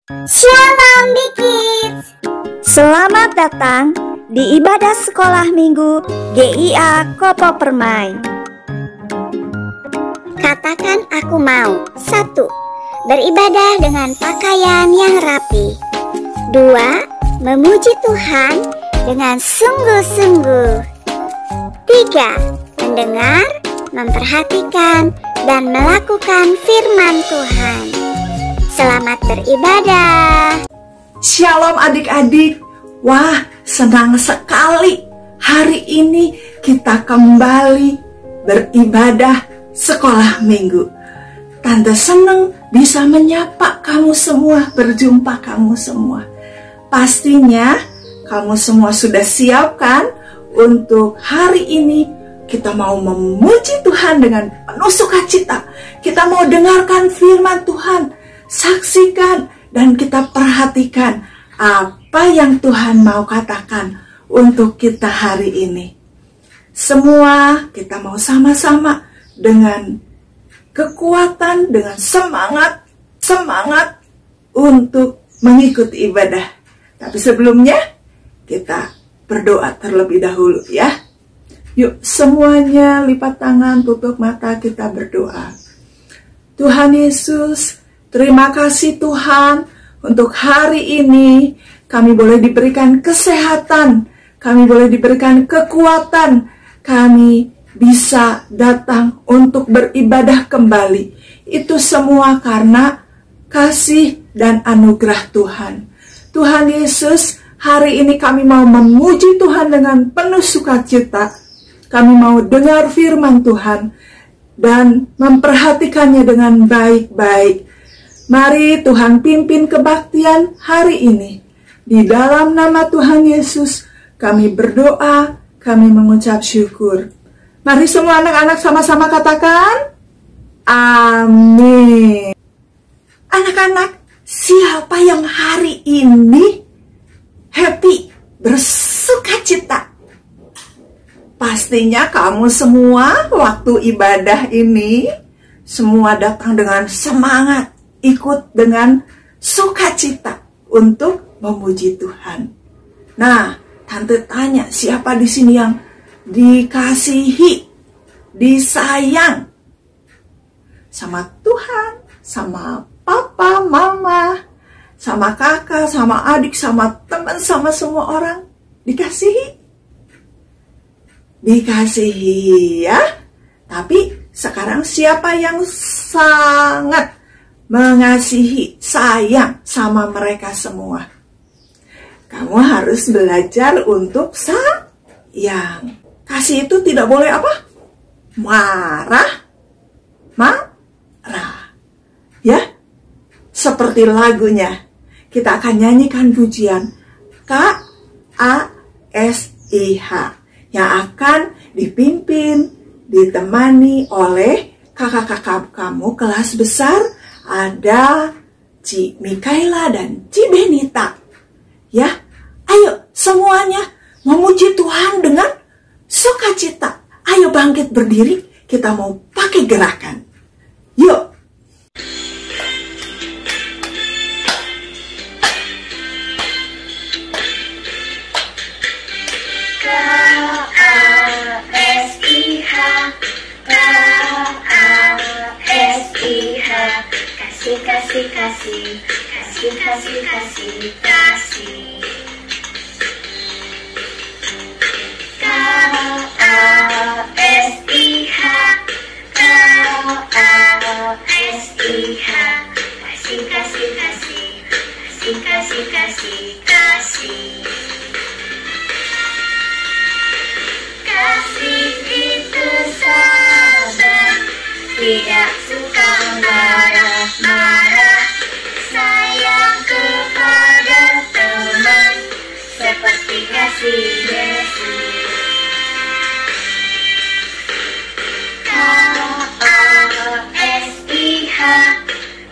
Shalom Bikids. Selamat datang di ibadah sekolah minggu GIA Kopo Permai. Katakan aku mau. 1. Beribadah dengan pakaian yang rapi. 2. Memuji Tuhan dengan sungguh-sungguh. 3. Mendengar, memperhatikan, dan melakukan firman Tuhan. Selamat beribadah. Shalom adik-adik. Wah, senang sekali hari ini kita kembali beribadah sekolah minggu. Tante senang bisa menyapa kamu semua, berjumpa kamu semua. Pastinya kamu semua sudah siap kan untuk hari ini kita mau memuji Tuhan dengan penuh sukacita. Kita mau dengarkan firman Tuhan, saksikan dan kita perhatikan apa yang Tuhan mau katakan untuk kita hari ini. Semua kita mau sama-sama dengan kekuatan, dengan semangat untuk mengikuti ibadah. Tapi sebelumnya kita berdoa terlebih dahulu ya. Yuk semuanya lipat tangan, tutup mata, kita berdoa. Tuhan Yesus, terima kasih Tuhan untuk hari ini kami boleh diberikan kesehatan, kami boleh diberikan kekuatan, kami bisa datang untuk beribadah kembali. Itu semua karena kasih dan anugerah Tuhan. Tuhan Yesus, hari ini kami mau memuji Tuhan dengan penuh sukacita. Kami mau dengar firman Tuhan dan memperhatikannya dengan baik-baik. Mari Tuhan pimpin kebaktian hari ini. Di dalam nama Tuhan Yesus, kami berdoa, kami mengucap syukur. Mari semua anak-anak sama-sama katakan, amin. Anak-anak, siapa yang hari ini happy, bersukacita? Pastinya kamu semua waktu ibadah ini, semua datang dengan semangat, ikut dengan sukacita untuk memuji Tuhan. Nah, Tante tanya, siapa di sini yang dikasihi, disayang sama Tuhan, sama papa, mama, sama kakak, sama adik, sama teman, sama semua orang? Dikasihi? Dikasihi ya. Tapi sekarang siapa yang sangat mengasihi, sayang sama mereka semua? Kamu harus belajar untuk sayang. Kasih itu tidak boleh apa? Marah. Ya, seperti lagunya. Kita akan nyanyikan pujian KASIH yang akan dipimpin, ditemani oleh kakak-kakak kamu kelas besar. Ada Ci Mikaela dan Ci Benita. Ya, ayo semuanya memuji Tuhan dengan sukacita. Ayo bangkit berdiri, kita mau pakai gerakan. Yuk. Kasih, kasih, kasih, kasih, kasih, kasih. K-A-S-I-H, K-A-S-I-H. Kasih, kasih, kasih, kasih, kasih, kasih, kasih. Kasih itu sabar, tidak suka marah-marah, sayang kepada teman, seperti kasih Yesus. K-A-S-I-H,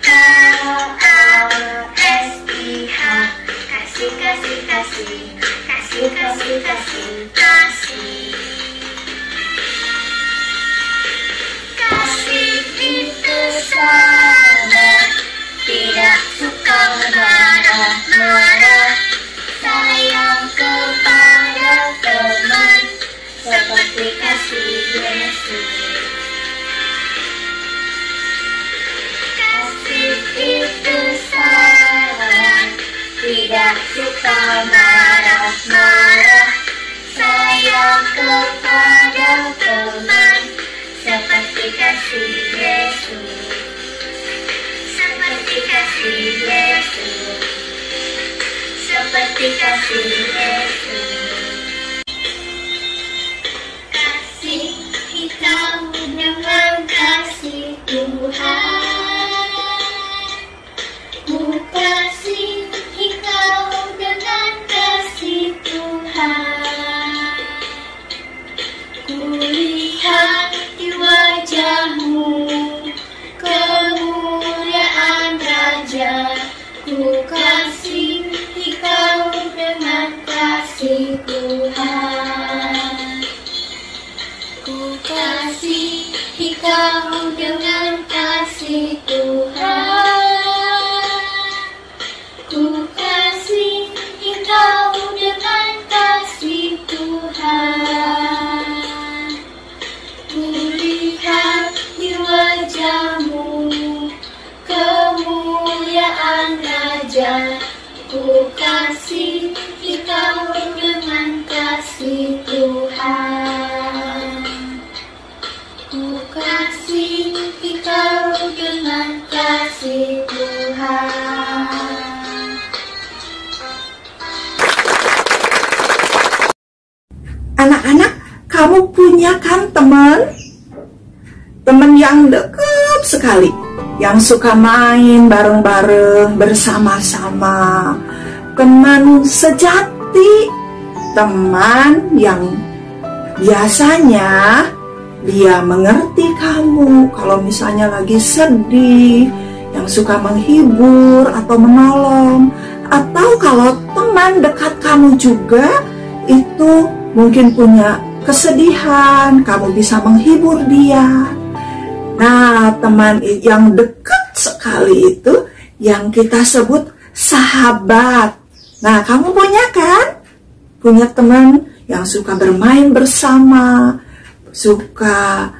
K-A-S-I-H. Kasih, kasih, kasih, kasih, kasih, kasih, kasih. Kasih itu sabar, tidak suka marah. seperti kasih Yesus. Kasihi kamu dengan kasih Tuhan. Ku kasihi kau dengan kasih Tuhan. Ku lihat di wajahmu kemuliaan Raja. Ku kasihi kau dengan kasih Tuhan. Ku kasihi kau dengan kasih Tuhan. Ku kasihi kau dengan kasih Tuhan. Ku lihat di wajahmu kemuliaan Raja. Ku kasihi kau dengan kasih Tuhan. Ku kasihi kau dengan kasih Tuhan. Anak-anak, kamu punya kan teman? Teman yang dekat sekali, yang suka main bareng-bareng bersama-sama. Teman sejati, teman yang biasanya dia mengerti kamu kalau misalnya lagi sedih, yang suka menghibur atau menolong. Atau kalau teman dekat kamu juga itu mungkin punya kesedihan, kamu bisa menghibur dia. Nah, teman yang dekat sekali itu yang kita sebut sahabat. Nah, kamu punya kan? Punya teman yang suka bermain bersama, suka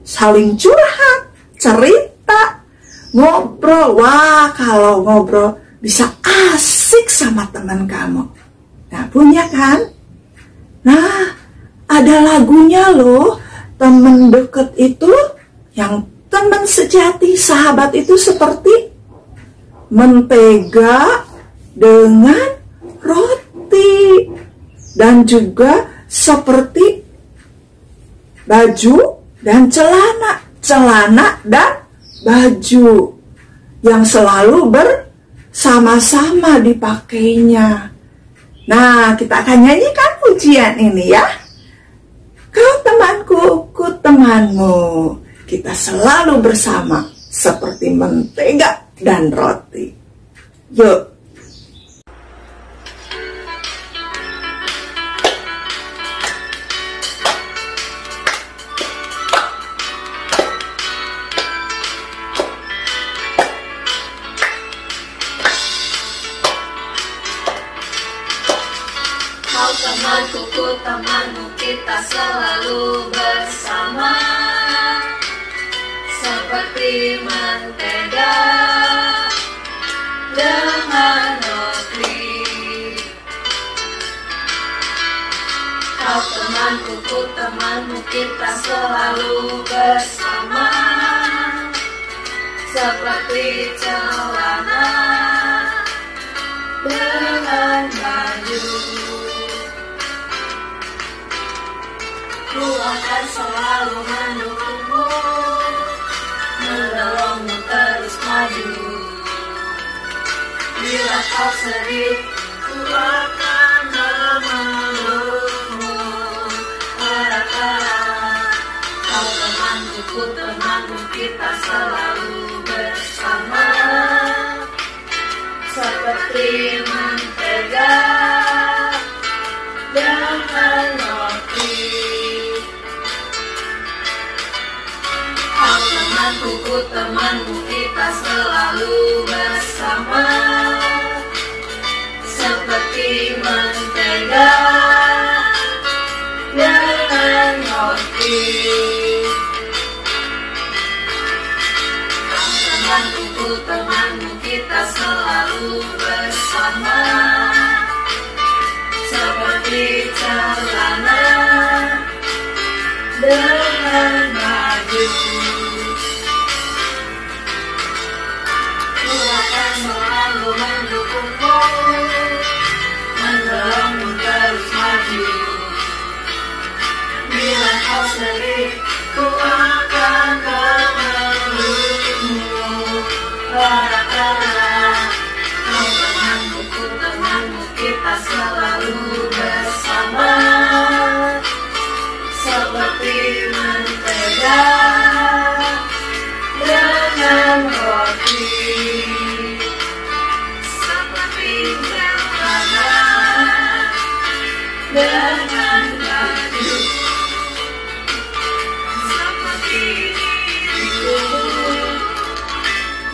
saling curhat, cerita, ngobrol. Wah, kalau ngobrol bisa asik sama teman kamu. Nah, punya kan? Nah, ada lagunya loh. Teman dekat itu, yang teman sejati, sahabat itu seperti mentega dengan roti, dan juga seperti baju dan celana, celana dan baju yang selalu bersama-sama dipakainya. Nah, kita akan nyanyikan pujian ini ya. Kau temanku, ku temanmu. Kita selalu bersama seperti mentega dan roti. Yuk. Kau temanku, ku temanmu, kita selalu bersama seperti mentega dengan roti. Kau temanku, ku temanmu, kita selalu bersama seperti celana dengan baju. Ku akan selalu mendukungmu, mendorongmu terus maju. Bila kau sedih, ku akan memelukmu erat-erat. Kau temanku, ku temanmu, kita selalu bersama seperti mentega dengan roti. Kau temanku, ku temanmu, kita selalu bersama seperti mentega dengan roti. Kau temanku, ku temanmu, kita selalu bersama seperti celana dengan baju. Ku akan selalu mendukungmu, dengan baju seperti diriku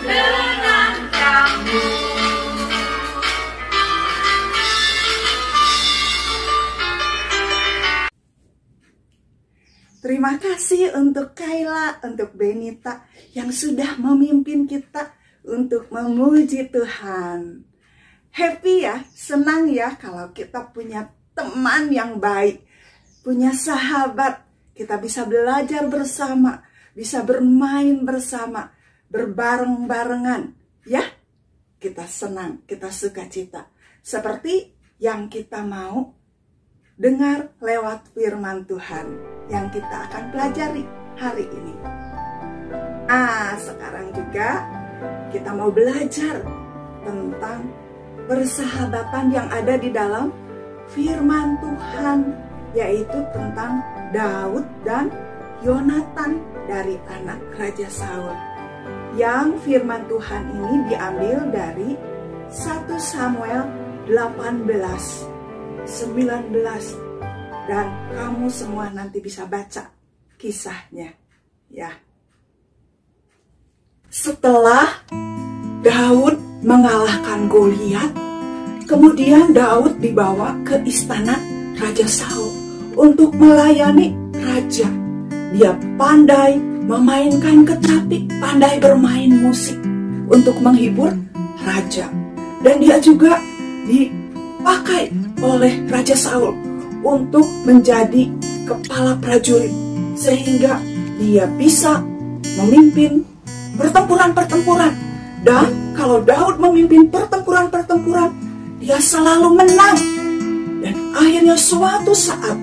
dengan kamu. Terima kasih untuk Kayla, untuk Benita yang sudah memimpin kita untuk memuji Tuhan. Happy ya, senang ya kalau kita punya teman yang baik, punya sahabat, kita bisa belajar bersama, bisa bermain bersama, berbareng-barengan. Ya, kita senang, kita sukacita. Seperti yang kita mau dengar lewat firman Tuhan yang kita akan pelajari hari ini. Nah, sekarang juga kita mau belajar tentang persahabatan yang ada di dalam firman Tuhan, yaitu tentang Daud dan Yonatan dari anak Raja Saul. Yang firman Tuhan ini diambil dari 1 Samuel 18, 19, dan kamu semua nanti bisa baca kisahnya ya. Setelah Daud mengalahkan Goliat, kemudian Daud dibawa ke istana Raja Saul untuk melayani raja. Dia pandai memainkan kecapi, pandai bermain musik untuk menghibur raja. Dan dia juga dipakai oleh Raja Saul untuk menjadi kepala prajurit, sehingga dia bisa memimpin pertempuran-pertempuran. Dan kalau Daud memimpin pertempuran-pertempuran, dia selalu menang. Dan akhirnya suatu saat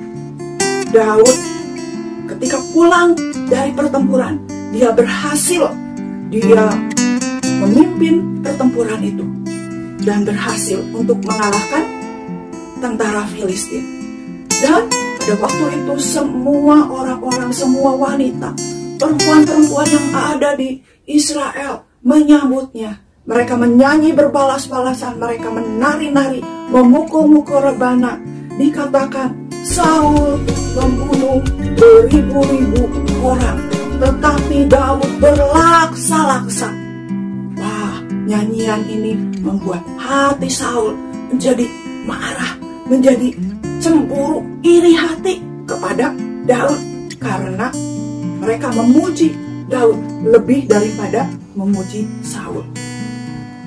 Daud ketika pulang dari pertempuran, dia berhasil, dia memimpin pertempuran itu dan berhasil untuk mengalahkan tentara Filistin. Dan pada waktu itu semua orang-orang, semua wanita, perempuan-perempuan yang ada di Israel menyambutnya. Mereka menyanyi berbalas-balasan, mereka menari-nari, memukul-mukul rebana. Dikatakan Saul membunuh beribu-ribu orang, tetapi Daud berlaksa-laksa. Wah, nyanyian ini membuat hati Saul menjadi marah, menjadi cemburu, iri hati kepada Daud, karena mereka memuji Daud lebih daripada memuji Saul.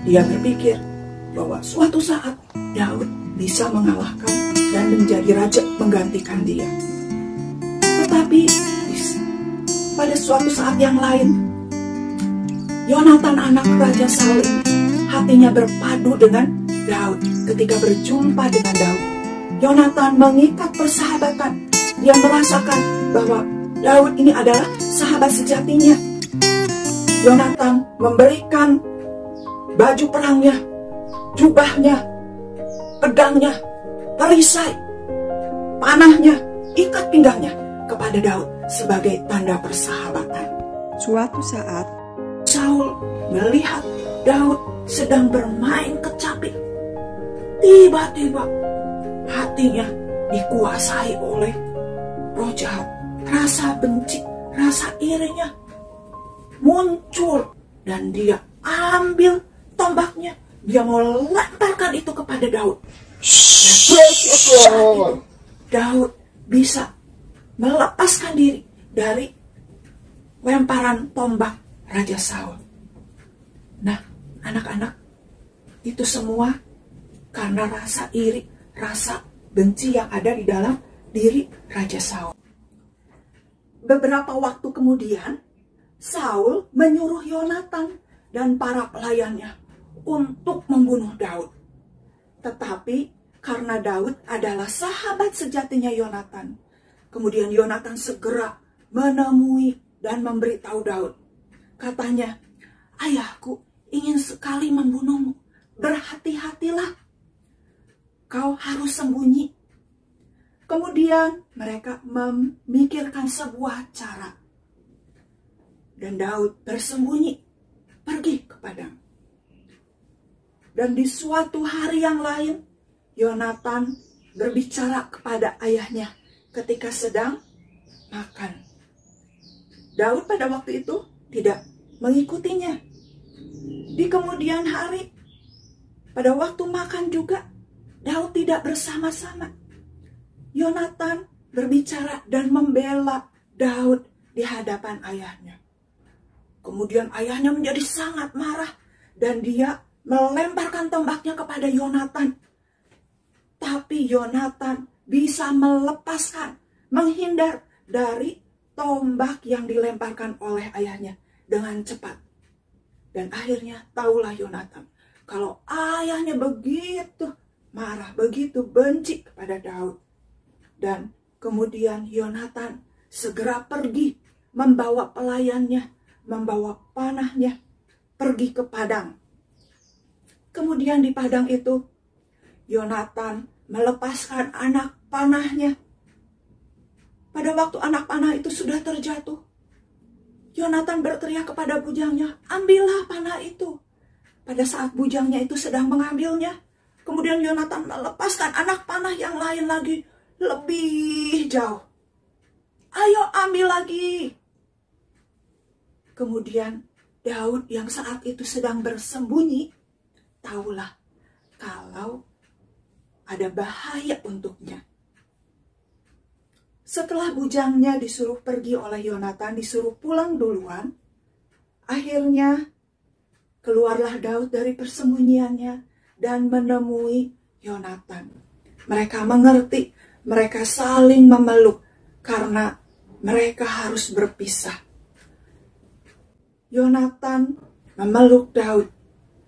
Dia berpikir bahwa suatu saat Daud bisa mengalahkan dan menjadi raja menggantikan dia. Tetapi pada suatu saat yang lain, Yonatan anak Raja Saul ini hatinya berpadu dengan Daud. Ketika berjumpa dengan Daud, Yonatan mengikat persahabatan. Dia merasakan bahwa Daud ini adalah sahabat sejatinya. Yonatan memberikan baju perangnya, jubahnya, pedangnya, perisai, panahnya, ikat pinggangnya kepada Daud sebagai tanda persahabatan. Suatu saat Saul melihat Daud sedang bermain kecapi. Tiba-tiba hatinya dikuasai oleh roh jahat. Rasa benci, rasa irinya muncul, dan dia ambil tombaknya. Dia mau lemparkan itu kepada Daud. Daud bisa melepaskan diri dari lemparan tombak Raja Saul. Nah, anak-anak, itu semua karena rasa iri, rasa benci yang ada di dalam diri Raja Saul. Beberapa waktu kemudian, Saul menyuruh Yonatan dan para pelayannya untuk membunuh Daud. Tetapi karena Daud adalah sahabat sejatinya Yonatan, kemudian Yonatan segera menemui dan memberitahu Daud. Katanya, "Ayahku ingin sekali membunuhmu. Berhati-hatilah. Kau harus sembunyi." Kemudian mereka memikirkan sebuah cara. Dan Daud bersembunyi, pergi ke padang. Dan di suatu hari yang lain, Yonatan berbicara kepada ayahnya ketika sedang makan. Daud pada waktu itu tidak mengikutinya. Di kemudian hari, pada waktu makan juga, Daud tidak bersama-sama. Yonatan berbicara dan membela Daud di hadapan ayahnya. Kemudian ayahnya menjadi sangat marah dan dia melemparkan tombaknya kepada Yonatan. Tapi Yonatan bisa melepaskan, menghindar dari tombak yang dilemparkan oleh ayahnya dengan cepat. Dan akhirnya tahulah Yonatan kalau ayahnya begitu marah, begitu benci kepada Daud. Dan kemudian Yonatan segera pergi membawa pelayannya, membawa panahnya, pergi ke padang. Kemudian di padang itu, Yonatan melepaskan anak panahnya. Pada waktu anak panah itu sudah terjatuh, Yonatan berteriak kepada bujangnya, "Ambillah panah itu." Pada saat bujangnya itu sedang mengambilnya, kemudian Yonatan melepaskan anak panah yang lain lagi, lebih jauh. "Ayo ambil lagi." Kemudian Daud yang saat itu sedang bersembunyi, tahulah kalau ada bahaya untuknya. Setelah bujangnya disuruh pergi oleh Yonatan, disuruh pulang duluan, akhirnya keluarlah Daud dari persembunyiannya dan menemui Yonatan. Mereka mengerti, mereka saling memeluk karena mereka harus berpisah. Yonatan memeluk Daud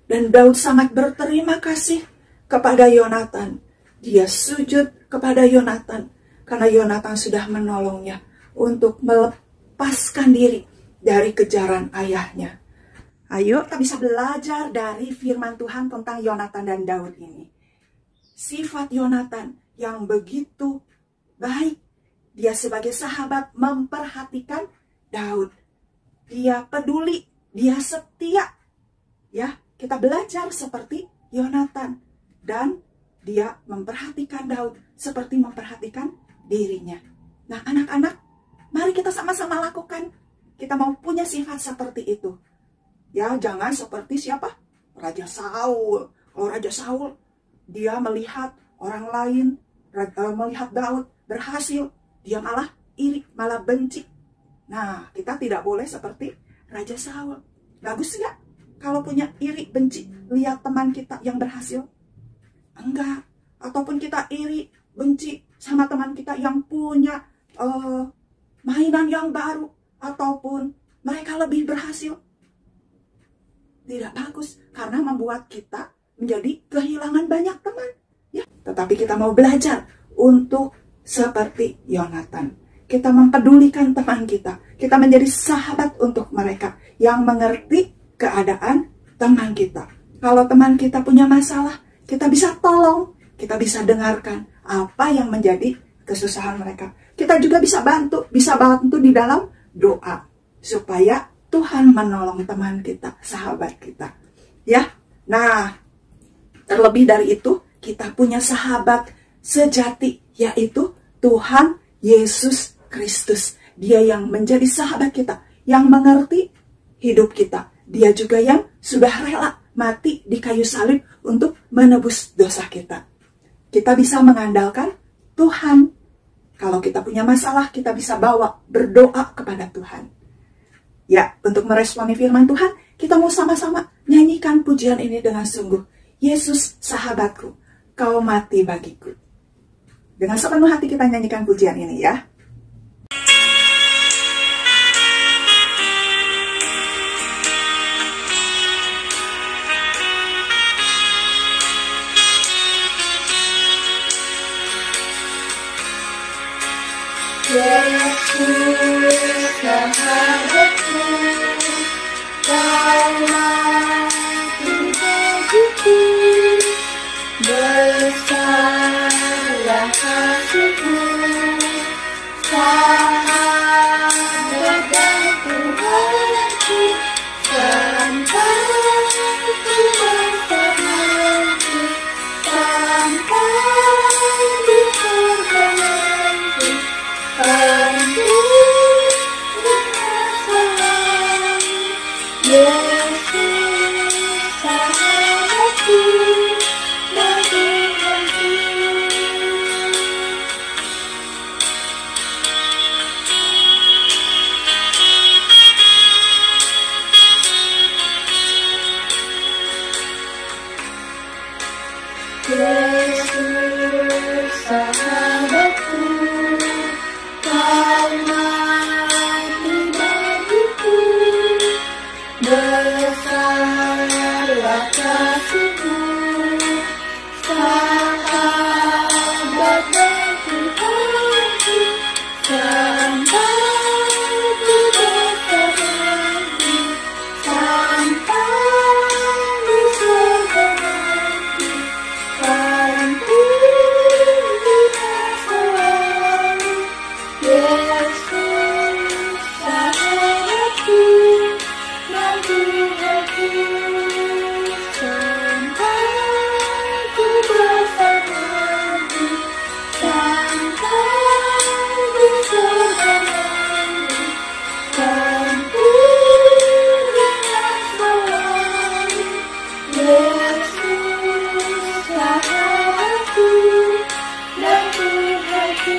dan Daud sangat berterima kasih kepada Yonatan. Dia sujud kepada Yonatan karena Yonatan sudah menolongnya untuk melepaskan diri dari kejaran ayahnya. Ayo kita bisa belajar dari firman Tuhan tentang Yonatan dan Daud ini. Sifat Yonatan yang begitu baik. Dia sebagai sahabat memperhatikan Daud. Dia peduli, dia setia. Ya, kita belajar seperti Yonatan. Dan dia memperhatikan Daud seperti memperhatikan dirinya. Nah, anak-anak, mari kita sama-sama lakukan. Kita mau punya sifat seperti itu. Ya, jangan seperti siapa? Raja Saul. Kalau Raja Saul, dia melihat orang lain, melihat Daud berhasil, dia malah iri, malah benci. Nah, kita tidak boleh seperti Raja Saul. Bagus nggak kalau punya iri, benci, lihat teman kita yang berhasil? Enggak. Ataupun kita iri, benci sama teman kita yang punya mainan yang baru, ataupun mereka lebih berhasil. Tidak bagus, karena membuat kita menjadi kehilangan banyak teman. Ya, tetapi kita mau belajar untuk seperti Yonatan. Kita mempedulikan teman kita. Kita menjadi sahabat untuk mereka yang mengerti keadaan teman kita. Kalau teman kita punya masalah, kita bisa tolong, kita bisa dengarkan apa yang menjadi kesusahan mereka. Kita juga bisa bantu di dalam doa supaya Tuhan menolong teman kita, sahabat kita. Ya. Nah, terlebih dari itu, kita punya sahabat sejati, yaitu Tuhan Yesus Kristus. Dia yang menjadi sahabat kita, yang mengerti hidup kita. Dia juga yang sudah rela mati di kayu salib untuk menebus dosa kita. Kita bisa mengandalkan Tuhan. Kalau kita punya masalah, kita bisa bawa berdoa kepada Tuhan. Ya, untuk meresponi firman Tuhan, kita mau sama-sama nyanyikan pujian ini dengan sungguh. Yesus sahabatku, kau mati bagiku. Dengan sepenuh hati kita nyanyikan pujian ini ya. Yesus sahabatku, kau mati bagiku, besarlah kasih-Mu, sahabat dan Tuhanku, sampai ku bersamamu, sampai di Yesus sahabatku, kau mati bagiku, besarlah kasihmu, sahabat dan Tuhanku, sampai ku besar lagi, sampai di surga nanti, sampai di masa lalu. Yesus sahabatku dan Tuhanku, sampai ku besar lagi, sampai di surga nanti, sampai di masa lalu. Yesus sahabatku dan Tuhanku.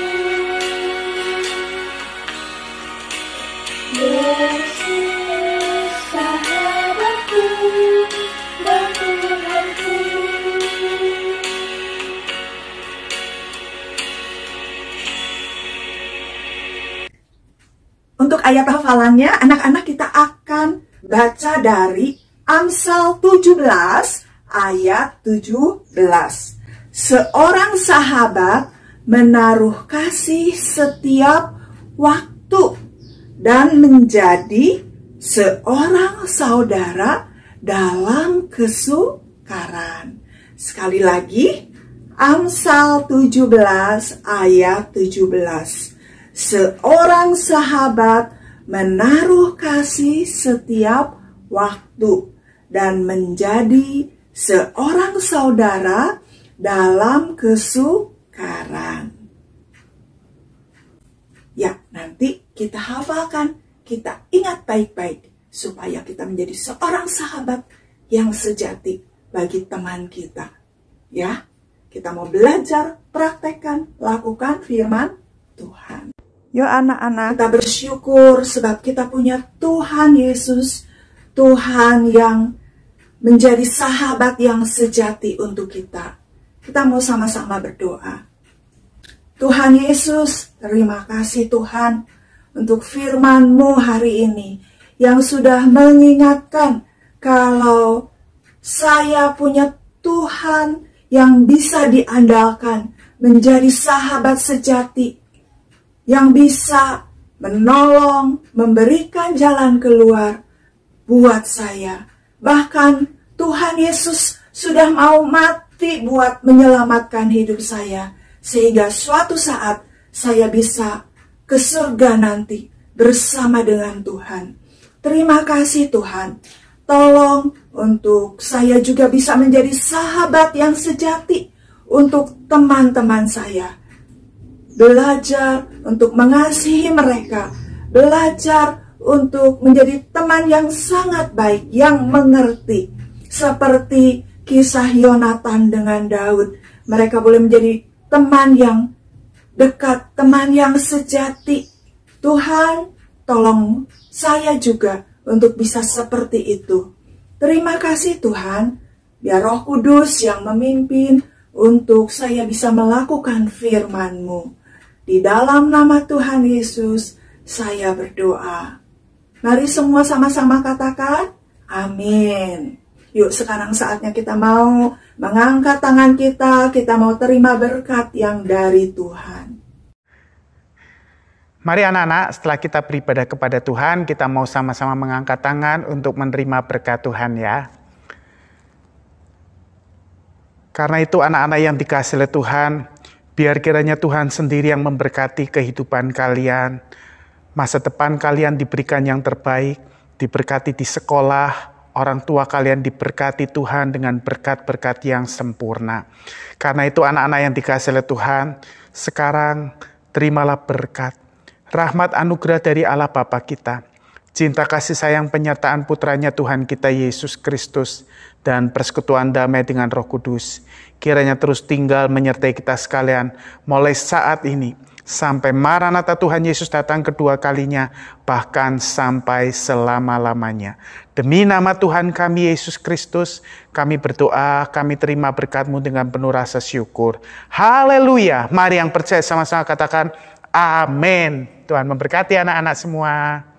Yesus sahabatku dan Tuhanku. Untuk ayat hafalannya, anak-anak kita akan baca dari Amsal 17 ayat 17. Seorang sahabat menaruh kasih setiap waktu dan menjadi seorang saudara dalam kesukaran. Sekali lagi, Amsal 17 ayat 17. Seorang sahabat menaruh kasih setiap waktu dan menjadi seorang saudara dalam kesukaran. Ya, nanti kita hafalkan, kita ingat baik-baik supaya kita menjadi seorang sahabat yang sejati bagi teman kita. Ya, kita mau belajar, praktekkan, lakukan firman Tuhan. Yuk anak-anak, kita bersyukur sebab kita punya Tuhan Yesus, Tuhan yang menjadi sahabat yang sejati untuk kita. Kita mau sama-sama berdoa. Tuhan Yesus, terima kasih Tuhan untuk firman-Mu hari ini yang sudah mengingatkan kalau saya punya Tuhan yang bisa diandalkan, menjadi sahabat sejati, yang bisa menolong, memberikan jalan keluar buat saya. Bahkan Tuhan Yesus sudah mau mati buat menyelamatkan hidup saya, sehingga suatu saat saya bisa ke surga nanti bersama dengan Tuhan. Terima kasih Tuhan. Tolong untuk saya juga bisa menjadi sahabat yang sejati untuk teman-teman saya. Belajar untuk mengasihi mereka, belajar untuk menjadi teman yang sangat baik, yang mengerti. Seperti kisah Yonatan dengan Daud, mereka boleh menjadi teman yang dekat, teman yang sejati. Tuhan, tolong saya juga untuk bisa seperti itu. Terima kasih Tuhan, biar Roh Kudus yang memimpin untuk saya bisa melakukan firman-Mu. Di dalam nama Tuhan Yesus, saya berdoa. Mari semua sama-sama katakan, amin. Yuk sekarang saatnya kita mau mengangkat tangan kita mau terima berkat yang dari Tuhan. Mari anak-anak, setelah kita beribadah kepada Tuhan, kita mau sama-sama mengangkat tangan untuk menerima berkat Tuhan ya. Karena itu anak-anak yang dikasihi oleh Tuhan, biar kiranya Tuhan sendiri yang memberkati kehidupan kalian. Masa depan kalian diberikan yang terbaik, diberkati di sekolah, orang tua kalian diberkati Tuhan dengan berkat-berkat yang sempurna. Karena itu anak-anak yang dikasihi oleh Tuhan, sekarang terimalah berkat, rahmat anugerah dari Allah Bapa kita, cinta kasih sayang penyertaan putranya Tuhan kita Yesus Kristus, dan persekutuan damai dengan Roh Kudus, kiranya terus tinggal menyertai kita sekalian mulai saat ini sampai Maranatha Tuhan Yesus datang kedua kalinya, bahkan sampai selama-lamanya. Demi nama Tuhan kami Yesus Kristus, kami berdoa, kami terima berkat-Mu dengan penuh rasa syukur. Haleluya. Mari yang percaya sama-sama katakan amin. Tuhan memberkati anak-anak semua.